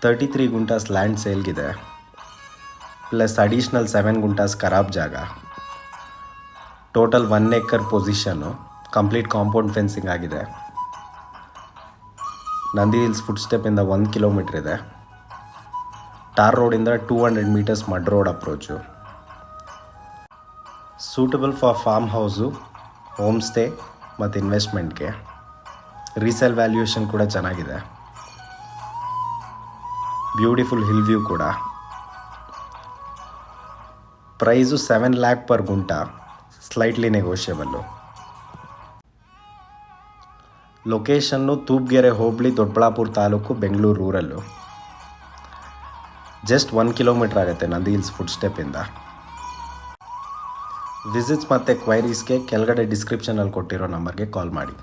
33 guntas land ಸೇಲ್ಗಿದೆ, plus additional 7 guntas ಖರಾಬ್ ಜಾಗ. Total 1 acre position, complete compound fencing ಆಗಿದೆ. ನಂದಿ ಹಿಲ್ಸ್ ಫುಡ್ ಸ್ಟೆಪ್ಪಿಂದ 1 ಕಿಲೋಮೀಟ್ರ್ ಇದೆ. ಟಾರ್ ರೋಡಿಂದ 200 metres mud road approach. Suitable for farm house, home stay ಮತ್ತು ಇನ್ವೆಸ್ಟ್ಮೆಂಟ್ಗೆ. ರೀಸೇಲ್ ವ್ಯಾಲ್ಯೂಯೇಷನ್ ಕೂಡ ಚೆನ್ನಾಗಿದೆ. ಬ್ಯೂಟಿಫುಲ್ ಹಿಲ್ ವ್ಯೂ ಕೂಡ. Price 7 lakh per gunta, slightly negotiable. Location Thubagere hobli, Doddaballapur taluk, Bengaluru rural. Just 1 kilometre ಆಗುತ್ತೆ ನಂದಿ ಹಿಲ್ಸ್ ಫುಡ್ ಸ್ಟೆಪ್ಪಿಂದ. ವಿಸಿಟ್ಸ್ ಮತ್ತು ಕ್ವೈರೀಸ್ಗೆ ಕೆಳಗಡೆ ಡಿಸ್ಕ್ರಿಪ್ಷನಲ್ಲಿ ಕೊಟ್ಟಿರೋ ನಂಬರ್ಗೆ ಕಾಲ್ ಮಾಡಿ.